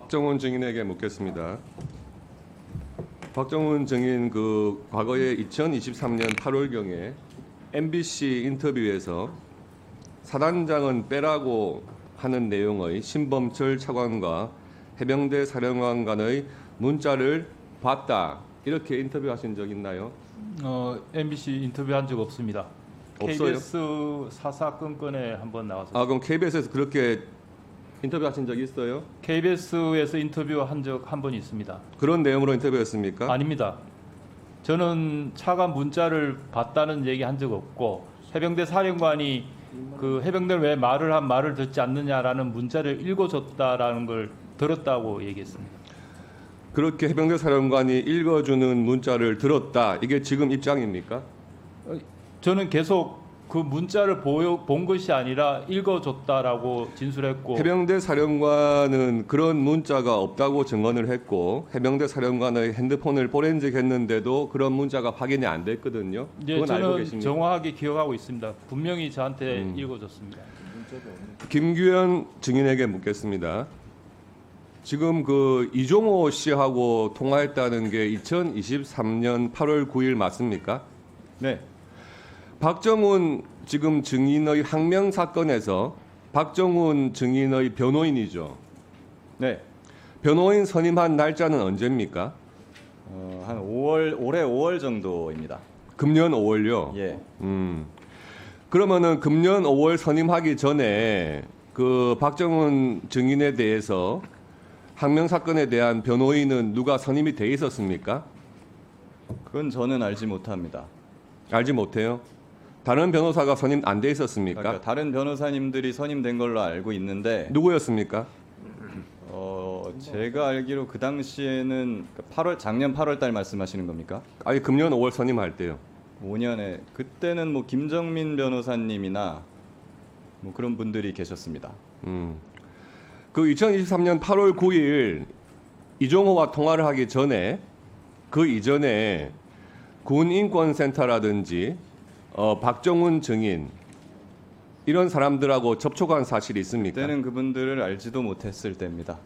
박정훈 증인에게 묻겠습니다. 박정훈 증인 과거에 2023년 8월경에 MBC 인터뷰에서 사단장은 빼라고 하는 내용의 신범철 차관과 해병대 사령관 간의 문자를 봤다. 이렇게 인터뷰하신 적 있나요? MBC 인터뷰한 적 없습니다. 없어요? KBS 사사건건에 한번 나와서. 그럼 KBS에서 그렇게 인터뷰하신 적 있어요? KBS에서 인터뷰한 적 한 번 있습니다. 그런 내용으로 인터뷰했습니까? 아닙니다. 저는 차관 문자를 봤다는 얘기 한 적 없고 해병대 사령관이 그 해병대는 왜 말을 듣지 않느냐라는 문자를 읽어줬다라는 걸 들었다고 얘기했습니다. 그렇게 해병대 사령관이 읽어주는 문자를 들었다. 이게 지금 입장입니까? 저는 계속 그 문자를 본 것이 아니라 읽어줬다라고 진술했고 해병대 사령관은 그런 문자가 없다고 증언을 했고 해병대 사령관의 핸드폰을 포렌식했는데도 그런 문자가 확인이 안 됐거든요. 예, 그건 알고 저는 계십니까? 정확하게 기억하고 있습니다. 분명히 저한테 읽어줬습니다. 김규현 증인에게 묻겠습니다. 지금 이종호 씨하고 통화했다는 게 2023년 8월 9일 맞습니까? 네, 박정훈 지금 증인의 항명 사건에서 박정훈 증인의 변호인이죠. 네. 변호인 선임한 날짜는 언제입니까? 한 5월 올해 5월 정도입니다. 금년 5월요. 예. 그러면은 금년 5월 선임하기 전에 박정훈 증인에 대해서 항명 사건에 대한 변호인은 누가 선임이 돼 있었습니까? 그건 저는 알지 못합니다. 알지 못해요. 다른 변호사가 선임 안 돼 있었습니까? 그러니까 다른 변호사님들이 선임된 걸로 알고 있는데 누구였습니까? 제가 알기로 그 당시에는 작년 8월 달 말씀하시는 겁니까? 아니 금년 5월 선임할 때요. 5년에 그때는 뭐 김정민 변호사님이나 뭐 그런 분들이 계셨습니다. 2023년 8월 9일 이종호와 통화를 하기 전에 그 이전에 군인권센터라든지 박정훈 증인 이런 사람들하고 접촉한 사실이 있습니까? 그때는 그분들을 알지도 못했을 때입니다.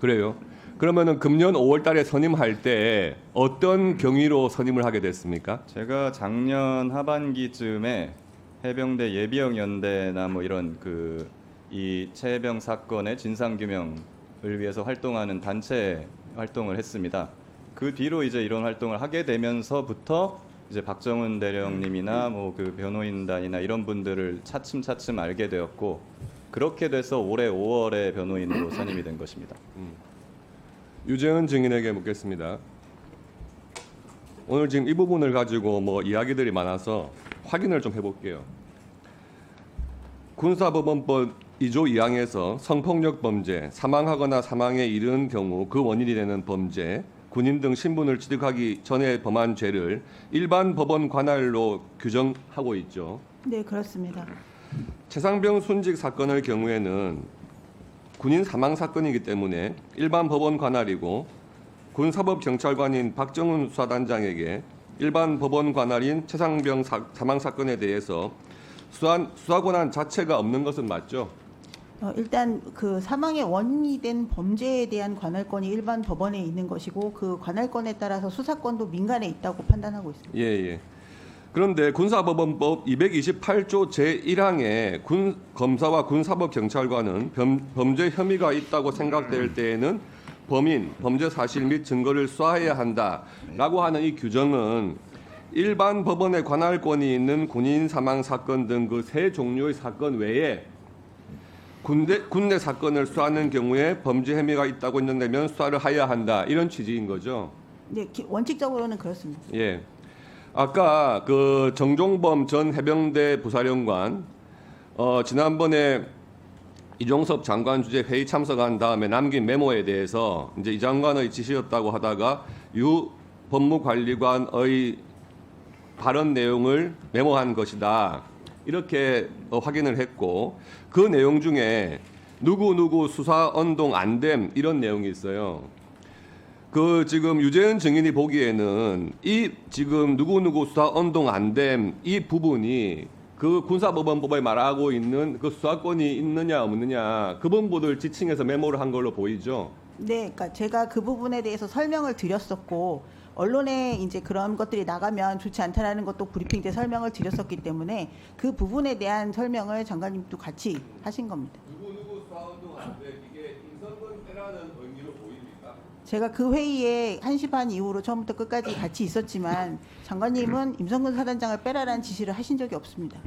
그래요. 그러면은 금년 5월 달에 선임할 때 어떤 경위로 선임을 하게 됐습니까? 제가 작년 하반기쯤에 해병대 예비역 연대나 뭐 이런 이 최해병 사건의 진상 규명을 위해서 활동하는 단체 활동을 했습니다. 그 뒤로 이제 이런 활동을 하게 되면서부터 이제 박정훈 대령님이나 뭐 변호인단이나 이런 분들을 차츰 알게 되었고 그렇게 돼서 올해 5월에 변호인으로 선임이 된 것입니다. 유재은 증인에게 묻겠습니다. 오늘 지금 이 부분을 가지고 뭐 이야기들이 많아서 확인을 좀 해볼게요. 군사법원법 2조 2항에서 성폭력 범죄, 사망하거나 사망에 이른 경우 그 원인이 되는 범죄, 군인 등 신분을 취득하기 전에 범한 죄를 일반 법원 관할로 규정하고 있죠. 네, 그렇습니다. 최상병 순직 사건의 경우에는 군인 사망 사건이기 때문에 일반 법원 관할이고 군사법경찰관인 박정훈 수사단장에게 일반 법원 관할인 최상병 사망 사건에 대해서 수사 권한 자체가 없는 것은 맞죠? 일단 그 사망의 원인이 된 범죄에 대한 관할권이 일반 법원에 있는 것이고 그 관할권에 따라서 수사권도 민간에 있다고 판단하고 있습니다. 예. 그런데 군사법원법 228조 제1항에 군 검사와 군사법경찰관은 범죄 혐의가 있다고 생각될 때에는 범인, 범죄 사실 및 증거를 수사해야 한다라고 하는 이 규정은 일반 법원의 관할권이 있는 군인 사망 사건 등 그 세 종류의 사건 외에 군내 사건을 수사하는 경우에 범죄 혐의가 있다고 있는다면 수사를 해야 한다 이런 취지인 거죠. 네, 원칙적으로는 그렇습니다. 예. 아까 정종범 전 해병대 부사령관 지난번에 이종섭 장관 주재 회의 참석한 다음에 남긴 메모에 대해서 이제 이 장관의 지시였다고 하다가 유 법무관리관의 발언 내용을 메모한 것이다. 이렇게 확인을 했고 그 내용 중에 누구 수사 언동 안 됨 이런 내용이 있어요. 지금 유재은 증인이 보기에는 이 지금 누구 수사 언동 안 됨 이 부분이 그 군사법원법에 말하고 있는 그 수사권이 있느냐 없느냐 그 부분을 지칭해서 메모를 한 걸로 보이죠. 네, 그러니까 제가 그 부분에 대해서 설명을 드렸었고 언론에 이제 그런 것들이 나가면 좋지 않다라는 것도 브리핑 때 설명을 드렸었기 때문에 그 부분에 대한 설명을 장관님도 같이 하신 겁니다. 누구 수사운동하는데 이게 임성근 때라는 의미로 보입니까? 제가 그 회의에 1시 반 이후로 처음부터 끝까지 같이 있었지만 장관님은 임성근 사단장을 빼라라는 지시를 하신 적이 없습니다.